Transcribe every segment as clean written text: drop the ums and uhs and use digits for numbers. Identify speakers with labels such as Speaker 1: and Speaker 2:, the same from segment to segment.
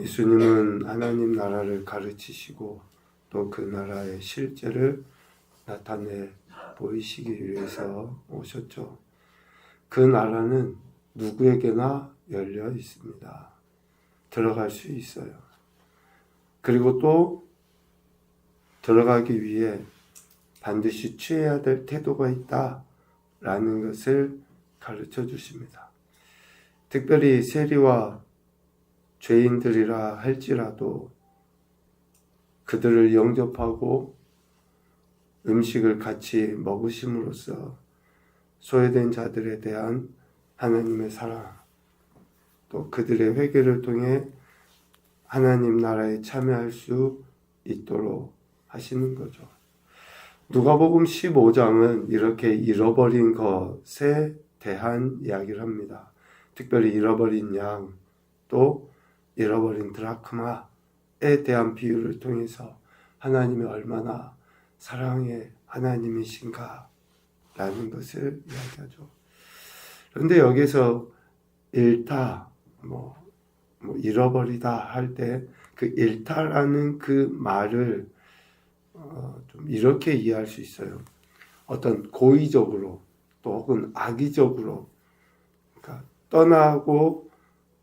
Speaker 1: 예수님은 하나님 나라를 가르치시고 또 그 나라의 실제를 나타내 보이시기 위해서 오셨죠. 그 나라는 누구에게나 열려 있습니다. 들어갈 수 있어요. 그리고 또 들어가기 위해 반드시 취해야 될 태도가 있다라는 것을 가르쳐 주십니다. 특별히 세리와 죄인들이라 할지라도 그들을 영접하고 음식을 같이 먹으심으로써 소외된 자들에 대한 하나님의 사랑, 또 그들의 회개를 통해 하나님 나라에 참여할 수 있도록 하시는 거죠. 누가복음 15장은 이렇게 잃어버린 것에 대한 이야기를 합니다. 특별히 잃어버린 양, 또 잃어버린 드라크마에 대한 비유를 통해서 하나님이 얼마나 사랑의 하나님이신가 라는 것을 이야기하죠. 그런데 여기서 잃다, 잃어버리다 할 때 그 잃다라는 그 말을 좀 이렇게 이해할 수 있어요. 어떤 고의적으로 또 혹은 악의적으로, 그러니까 떠나고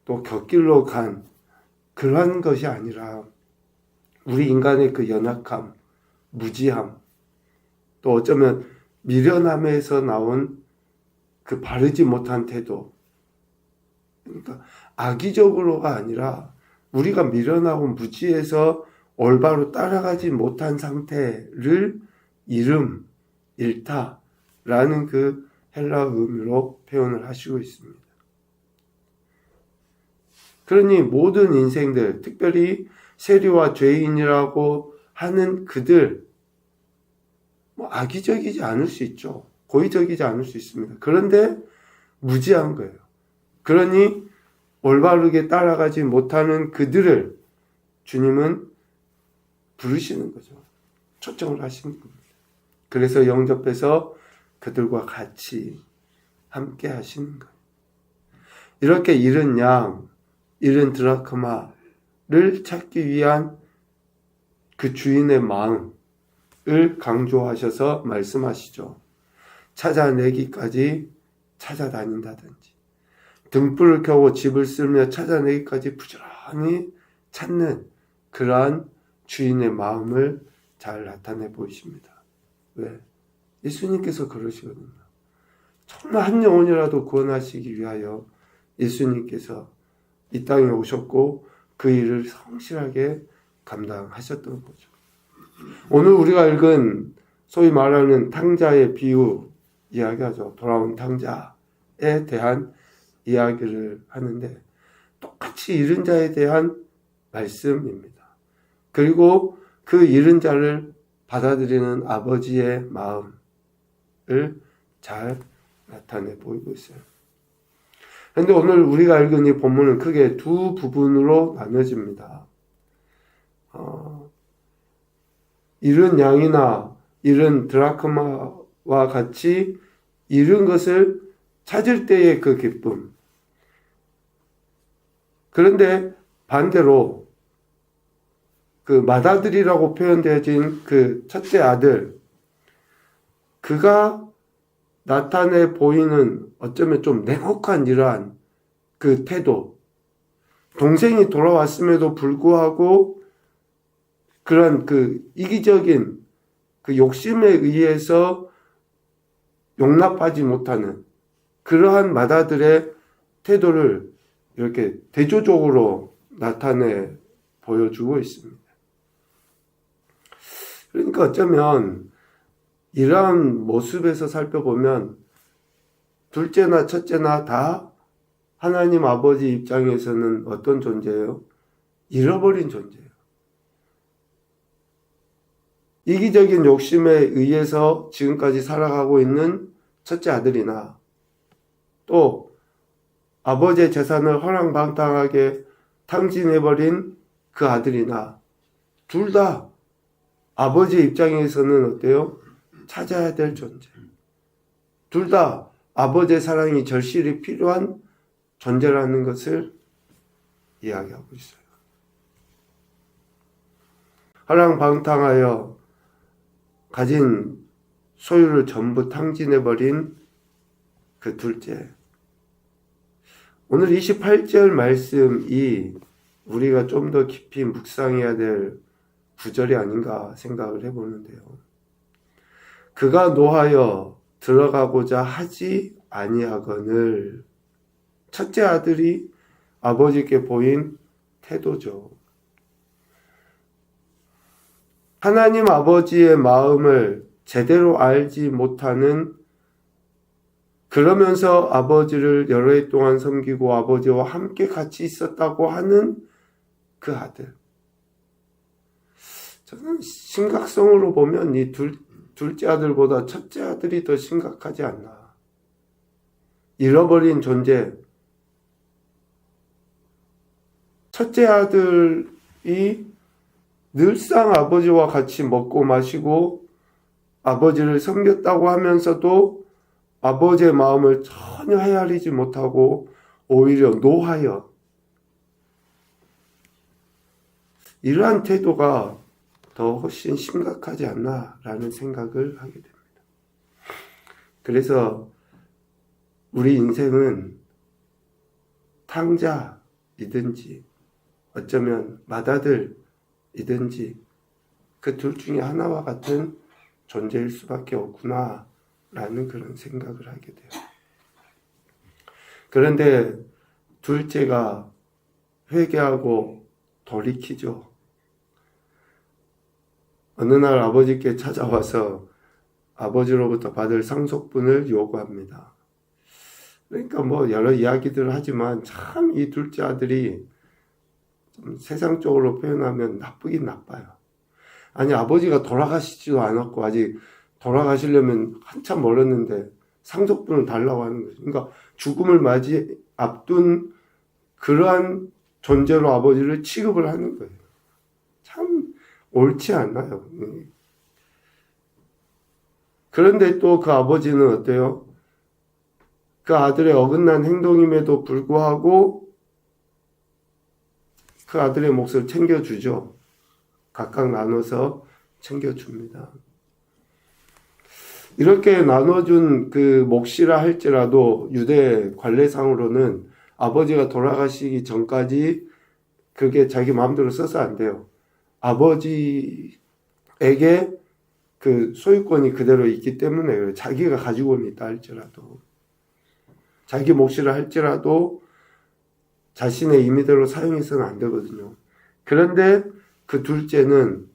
Speaker 1: 또 곁길로 간 그러한 것이 아니라 우리 인간의 그 연약함, 무지함, 또 어쩌면 미련함에서 나온 그 바르지 못한 태도, 그러니까 악의적으로가 아니라 우리가 미련하고 무지해서 올바로 따라가지 못한 상태를 잃다라는 그 헬라 의미로 표현을 하시고 있습니다. 그러니 모든 인생들, 특별히 세리와 죄인이라고 하는 그들, 악의적이지 않을 수 있죠. 고의적이지 않을 수 있습니다. 그런데 무지한 거예요. 그러니 올바르게 따라가지 못하는 그들을 주님은 부르시는 거죠. 초청을 하시는 겁니다. 그래서 영접해서 그들과 같이 함께 하시는 거예요. 이렇게 잃은 양, 잃은 드라크마를 찾기 위한 그 주인의 마음을 강조하셔서 말씀하시죠. 찾아내기까지 찾아다닌다든지, 등불을 켜고 집을 쓸며 찾아내기까지 부지런히 찾는 그러한 주인의 마음을 잘 나타내 보이십니다. 왜? 예수님께서 그러시거든요. 정말 한 영혼이라도 구원하시기 위하여 예수님께서 이 땅에 오셨고 그 일을 성실하게 감당하셨던 거죠. 오늘 우리가 읽은 소위 말하는 탕자의 비유 이야기하죠. 돌아온 탕자에 대한 이야기를 하는데 똑같이 잃은 자에 대한 말씀입니다. 그리고 그 잃은 자를 받아들이는 아버지의 마음을 잘 나타내 보이고 있어요. 그런데 오늘 우리가 읽은 이 본문은 크게 두 부분으로 나눠집니다. 잃은 양이나 잃은 드라크마와 같이 잃은 것을 찾을 때의 그 기쁨. 그런데 반대로 그 맏아들이라고 표현되어진 그 첫째 아들, 그가 나타내 보이는 어쩌면 좀 냉혹한 이러한 그 태도, 동생이 돌아왔음에도 불구하고 그런 그 이기적인 그 욕심에 의해서 용납하지 못하는 그러한 맏아들의 태도를 이렇게 대조적으로 나타내 보여주고 있습니다. 그러니까 어쩌면 이러한 모습에서 살펴보면 둘째나 첫째나 다 하나님 아버지 입장에서는 어떤 존재예요? 잃어버린 존재예요. 이기적인 욕심에 의해서 지금까지 살아가고 있는 첫째 아들이나 또 아버지의 재산을 허랑방탕하게 탕진해버린 그 아들이나 둘 다 아버지의 입장에서는 어때요? 찾아야 될 존재. 둘 다 아버지의 사랑이 절실히 필요한 존재라는 것을 이야기하고 있어요. 허랑방탕하여 가진 소유를 전부 탕진해버린 그 둘째. 오늘 28절 말씀이 우리가 좀 더 깊이 묵상해야 될 구절이 아닌가 생각을 해보는데요. 그가 노하여 들어가고자 하지 아니하거늘. 첫째 아들이 아버지께 보인 태도죠. 하나님 아버지의 마음을 제대로 알지 못하는, 그러면서 아버지를 여러 해 동안 섬기고 아버지와 함께 같이 있었다고 하는 그 아들. 저는 심각성으로 보면 이 둘째 아들보다 첫째 아들이 더 심각하지 않나. 잃어버린 존재. 첫째 아들이 늘상 아버지와 같이 먹고 마시고 아버지를 섬겼다고 하면서도 아버지의 마음을 전혀 헤아리지 못하고 오히려 노하여, 이러한 태도가 더 훨씬 심각하지 않나라는 생각을 하게 됩니다. 그래서 우리 인생은 탕자이든지 어쩌면 맏아들이든지 그 둘 중에 하나와 같은 존재일 수밖에 없구나 라는 그런 생각을 하게 돼요. 그런데 둘째가 회개하고 돌이키죠. 어느 날 아버지께 찾아와서 아버지로부터 받을 상속분을 요구합니다. 그러니까 뭐 여러 이야기들을 하지만 참 이 둘째 아들이 좀 세상적으로 표현하면 나쁘긴 나빠요. 아니, 아버지가 돌아가시지도 않았고 아직 돌아가시려면 한참 멀었는데 상속분을 달라고 하는 거죠. 그러니까 죽음을 앞둔 그러한 존재로 아버지를 취급을 하는 거예요. 참 옳지 않아요. 그런데 또 그 아버지는 어때요? 그 아들의 어긋난 행동임에도 불구하고 그 아들의 몫을 챙겨주죠. 각각 나눠서 챙겨줍니다. 이렇게 나눠준 그 몫이라 할지라도 유대 관례상으로는 아버지가 돌아가시기 전까지 그게 자기 마음대로 써서 안 돼요. 아버지에게 그 소유권이 그대로 있기 때문에 자기가 가지고는 있다 할지라도, 자기 몫이라 할지라도 자신의 임의대로 사용해서는 안 되거든요. 그런데 그 둘째는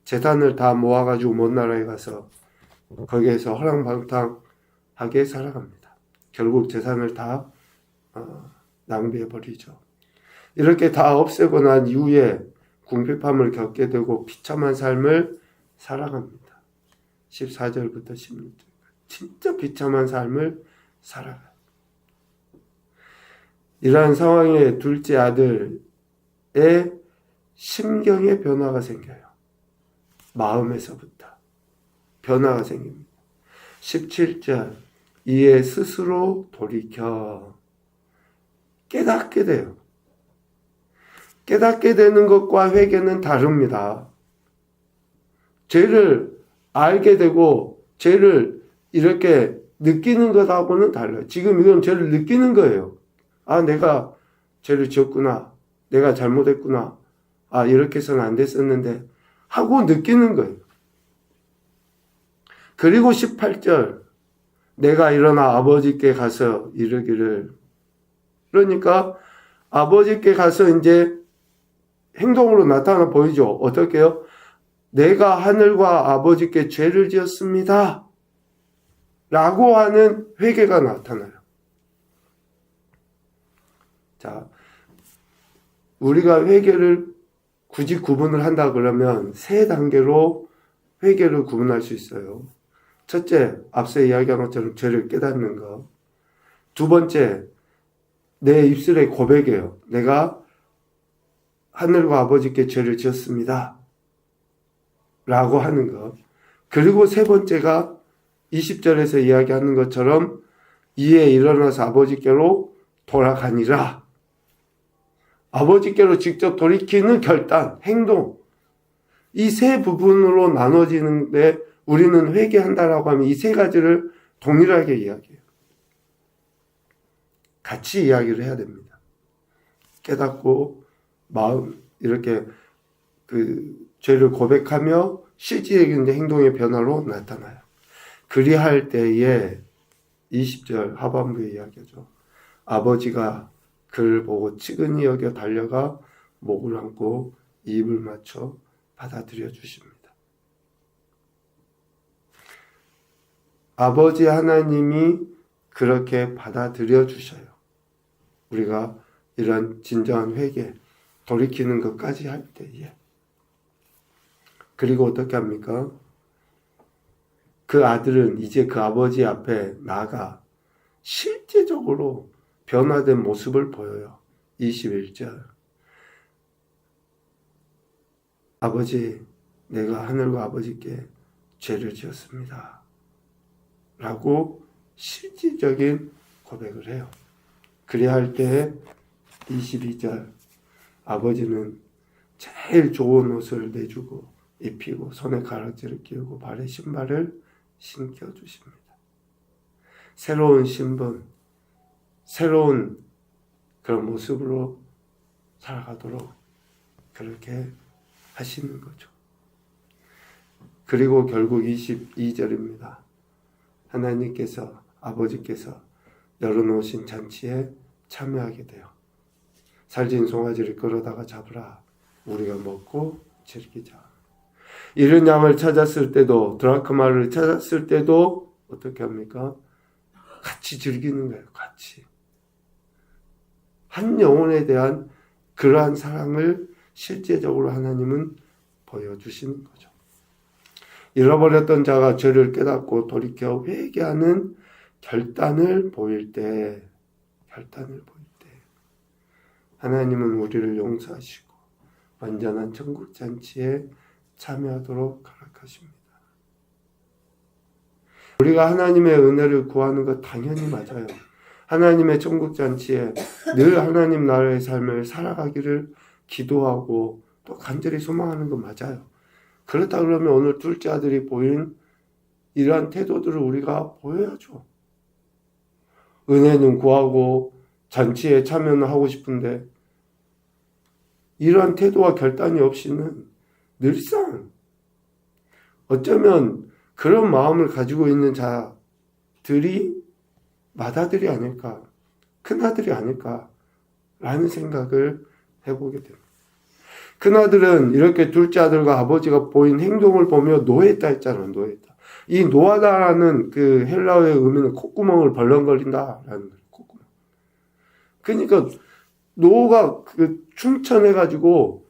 Speaker 1: 재산을 다 모아가지고 먼 나라에 가서 거기에서 허랑방탕하게 살아갑니다. 결국 재산을 다 낭비해버리죠. 이렇게 다 없애고 난 이후에 궁핍함을 겪게 되고 비참한 삶을 살아갑니다. 14절부터 16절. 진짜 비참한 삶을 살아가요. 이러한 상황에 둘째 아들의 심경에 변화가 생겨요. 마음에서부터 변화가 생깁니다. 17절. 이에 스스로 돌이켜 깨닫게 돼요. 깨닫게 되는 것과 회개는 다릅니다. 죄를 알게 되고 죄를 이렇게 느끼는 것하고는 달라요. 지금 이건 죄를 느끼는 거예요. 아, 내가 죄를 지었구나. 내가 잘못했구나. 아, 이렇게 해서는 안 됐었는데 하고 느끼는 거예요. 그리고 18절. 내가 일어나 아버지께 가서 이르기를. 그러니까 아버지께 가서 이제 행동으로 나타나 보이죠. 어떻게요? 내가 하늘과 아버지께 죄를 지었습니다. 라고 하는 회개가 나타나요. 자, 우리가 회개를 굳이 구분을 한다 그러면 세 단계로 회개를 구분할 수 있어요. 첫째, 앞서 이야기한 것처럼 죄를 깨닫는 것. 두 번째, 내 입술의 고백이에요. 내가 하늘과 아버지께 죄를 지었습니다. 라고 하는 것. 그리고 세 번째가 20절에서 이야기하는 것처럼 이에 일어나서 아버지께로 돌아가니라. 아버지께로 직접 돌이키는 결단, 행동. 이 세 부분으로 나눠지는데 우리는 회개한다라고 하면 이 세 가지를 동일하게 이야기해요. 같이 이야기를 해야 됩니다. 깨닫고 마음 이렇게 그 죄를 고백하며 실질적인 행동의 변화로 나타나요. 그리할 때에 20절 하반부에 이야기하죠. 아버지가 그를 보고 측은히 여겨 달려가 목을 안고 입을 맞춰 받아들여 주십니다. 아버지 하나님이 그렇게 받아들여 주셔요. 우리가 이런 진정한 회개, 돌이키는 것까지 할 때에. 그리고 어떻게 합니까? 그 아들은 이제 그 아버지 앞에 나가 실제적으로 변화된 모습을 보여요. 21절. 아버지, 내가 하늘과 아버지께 죄를 지었습니다. 라고 실질적인 고백을 해요. 그래야 할 때 22절. 아버지는 제일 좋은 옷을 내주고 입히고 손에 가락지를 끼우고 발에 신발을 신겨주십니다. 새로운 신분, 새로운 그런 모습으로 살아가도록 그렇게 하시는 거죠. 그리고 결국 22절입니다. 하나님께서, 아버지께서 열어놓으신 잔치에 참여하게 돼요. 살진 송아지를 끌어다가 잡으라. 우리가 먹고 즐기자. 이른 양을 찾았을 때도, 드라크마를 찾았을 때도 어떻게 합니까? 같이 즐기는 거예요. 같이. 한 영혼에 대한 그러한 사랑을 실제적으로 하나님은 보여주시는 거죠. 잃어버렸던 자가 죄를 깨닫고 돌이켜 회개하는 결단을 보일 때 하나님은 우리를 용서하시고 완전한 천국 잔치에 참여하도록 허락하십니다. 우리가 하나님의 은혜를 구하는 것 당연히 맞아요. 하나님의 천국 잔치에 늘 하나님 나라의 삶을 살아가기를 기도하고 또 간절히 소망하는 건 맞아요. 그렇다 그러면 오늘 둘째 아들이 보인 이러한 태도들을 우리가 보여야죠. 은혜는 구하고 잔치에 참여는 하고 싶은데 이러한 태도와 결단이 없이는 늘상 어쩌면 그런 마음을 가지고 있는 자들이 맏아들이 아닐까, 큰아들이 아닐까라는 생각을 해보게 됩니다. 큰아들은 이렇게 둘째 아들과 아버지가 보인 행동을 보며 노했다 했잖아. 노했다. 이 노하다라는 그 헬라어의 의미는 콧구멍을 벌렁거린다라는 거예요. 콧구멍. 그러니까 노가 그 충천해가지고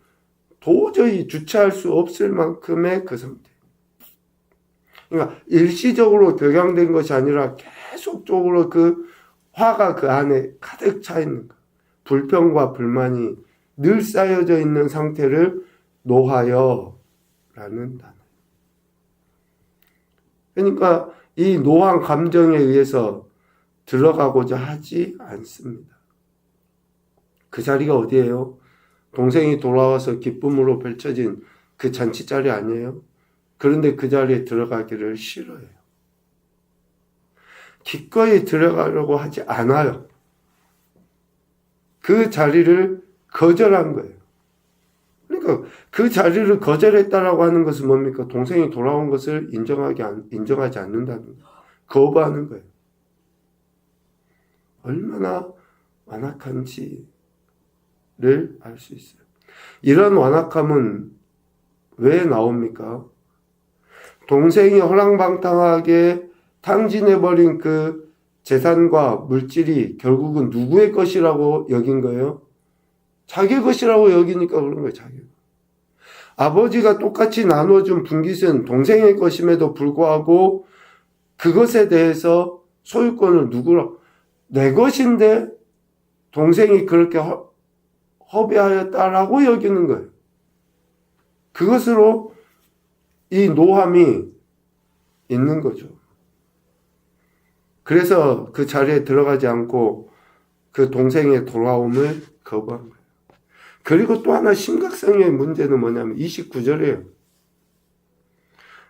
Speaker 1: 도저히 주체할 수 없을 만큼의 그 상태. 그러니까 일시적으로 격양된 것이 아니라 계속적으로 그 화가 그 안에 가득 차 있는 거. 불평과 불만이 늘 쌓여져 있는 상태를 노하여라는 단어. 그러니까 이 노한 감정에 의해서 들어가고자 하지 않습니다. 그 자리가 어디예요? 동생이 돌아와서 기쁨으로 펼쳐진 그 잔치 자리 아니에요? 그런데 그 자리에 들어가기를 싫어해요. 기꺼이 들어가려고 하지 않아요. 그 자리를 거절한 거예요. 그러니까 그 자리를 거절했다라고 하는 것은 뭡니까? 동생이 돌아온 것을 인정하지 않는다는 거예요. 거부하는 거예요. 얼마나 완악한지를 알 수 있어요. 이런 완악함은 왜 나옵니까? 동생이 허랑방탕하게 탕진해버린 그 재산과 물질이 결국은 누구의 것이라고 여긴 거예요? 자기 것이라고 여기니까 그런 거예요. 자기. 아버지가 똑같이 나눠준 분깃은 동생의 것임에도 불구하고 그것에 대해서 소유권을 내 것인데 동생이 그렇게 허비하였다라고 여기는 거예요. 그것으로 이 노함이 있는 거죠. 그래서 그 자리에 들어가지 않고 그 동생의 돌아옴을 거부한 거예요. 그리고 또 하나 심각성의 문제는 뭐냐면 29절이에요.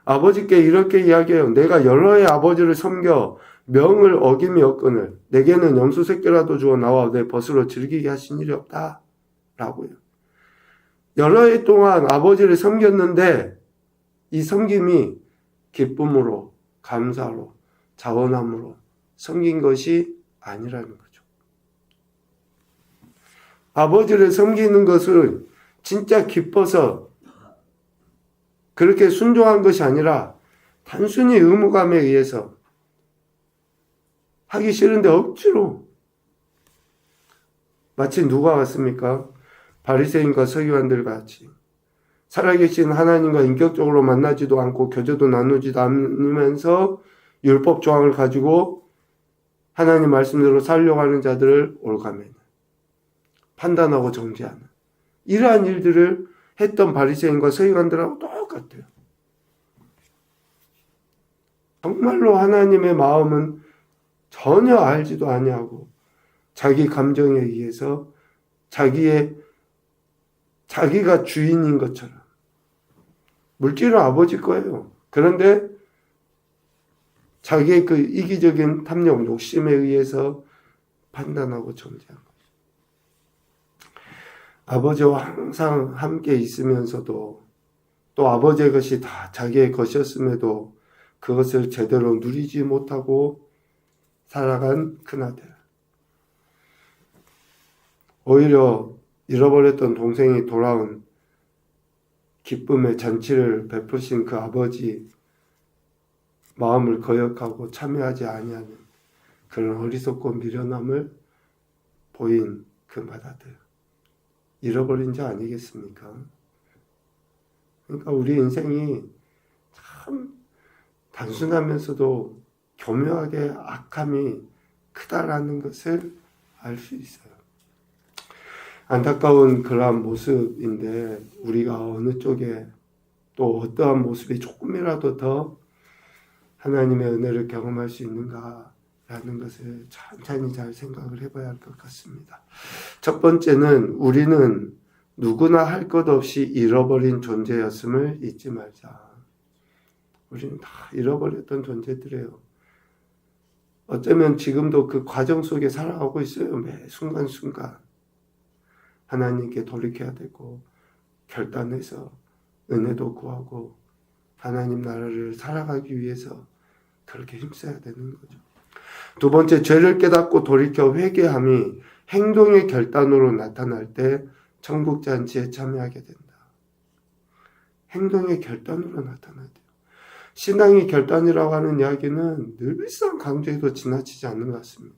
Speaker 1: 아버지께 이렇게 이야기해요. 내가 여러의 아버지를 섬겨 명을 어김이 없거늘 내게는 염소 새끼라도 주어 나와 내 벗으로 즐기게 하신 일이 없다 라고요. 여러 해 동안 아버지를 섬겼는데 이 섬김이 기쁨으로 감사로 자원함으로 섬긴 것이 아니라는 거죠. 아버지를 섬기는 것을 진짜 기뻐서 그렇게 순종한 것이 아니라 단순히 의무감에 의해서 하기 싫은데 억지로, 마치 누가 같습니까? 바리새인과 서기관들 같이 살아계신 하나님과 인격적으로 만나지도 않고 교제도 나누지도 않으면서 율법 조항을 가지고 하나님 말씀대로 살려고 하는 자들을 올가매는, 판단하고 정죄하는 이러한 일들을 했던 바리새인과 서기관들하고 똑같아요. 정말로 하나님의 마음은 전혀 알지도 아니하고 자기 감정에 의해서 자기가 주인인 것처럼, 물질은 아버지 거예요. 그런데 자기의 그 이기적인 탐욕, 욕심에 의해서 판단하고 정죄한 거죠. 아버지와 항상 함께 있으면서도 또 아버지의 것이 다 자기의 것이었음에도 그것을 제대로 누리지 못하고 살아간 큰아들. 오히려 잃어버렸던 동생이 돌아온 기쁨의 잔치를 베푸신 그 아버지 마음을 거역하고 참여하지 아니하는 그런 어리석고 미련함을 보인 그 맏아들. 잃어버린 자 아니겠습니까? 그러니까 우리 인생이 참 단순하면서도 교묘하게 악함이 크다라는 것을 알 수 있어요. 안타까운 그러한 모습인데 우리가 어느 쪽에 또 어떠한 모습이 조금이라도 더 하나님의 은혜를 경험할 수 있는가라는 것을 천천히 잘 생각을 해봐야 할 것 같습니다. 첫 번째는 우리는 누구나 할 것 없이 잃어버린 존재였음을 잊지 말자. 우리는 다 잃어버렸던 존재들이에요. 어쩌면 지금도 그 과정 속에 살아가고 있어요. 매 순간순간 하나님께 돌이켜야 되고 결단해서 은혜도 구하고 하나님 나라를 살아가기 위해서 그렇게 힘써야 되는 거죠. 두 번째, 죄를 깨닫고 돌이켜 회개함이 행동의 결단으로 나타날 때 천국 잔치에 참여하게 된다. 행동의 결단으로 나타나야 돼요. 신앙의 결단이라고 하는 이야기는 늘상 강조해도 지나치지 않는 것 같습니다.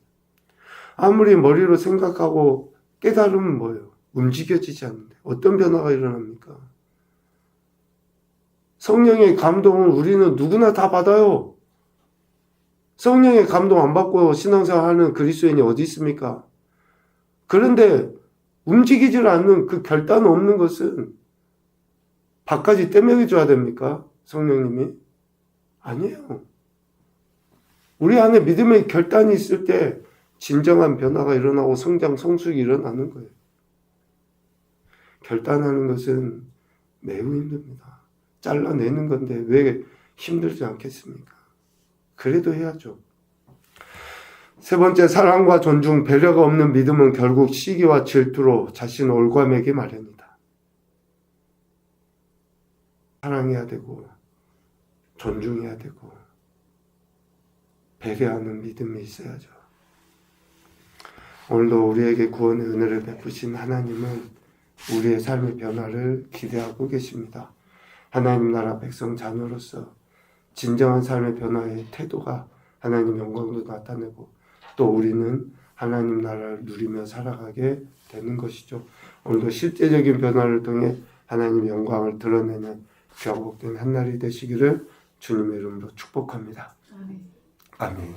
Speaker 1: 아무리 머리로 생각하고 깨달으면 뭐예요? 움직여지지 않는데 어떤 변화가 일어납니까? 성령의 감동을 우리는 누구나 다 받아요. 성령의 감동 안 받고 신앙생활하는 그리스도인이 어디 있습니까? 그런데 움직이질 않는 그 결단 없는 것은 밖까지 떼먹여줘야 됩니까? 성령님이? 아니에요. 우리 안에 믿음의 결단이 있을 때 진정한 변화가 일어나고 성장, 성숙이 일어나는 거예요. 결단하는 것은 매우 힘듭니다. 잘라내는 건데 왜 힘들지 않겠습니까? 그래도 해야죠. 세 번째, 사랑과 존중, 배려가 없는 믿음은 결국 시기와 질투로 자신을 올가매기 마련이다. 사랑해야 되고 존중해야 되고 배려하는 믿음이 있어야죠. 오늘도 우리에게 구원의 은혜를 베푸신 하나님은 우리의 삶의 변화를 기대하고 계십니다. 하나님 나라 백성 자녀로서 진정한 삶의 변화의 태도가 하나님 영광도 나타내고 또 우리는 하나님 나라를 누리며 살아가게 되는 것이죠. 오늘도 실제적인 변화를 통해 하나님 영광을 드러내는 귀한 복된 한 날이 되시기를 주님의 이름으로 축복합니다. 아멘.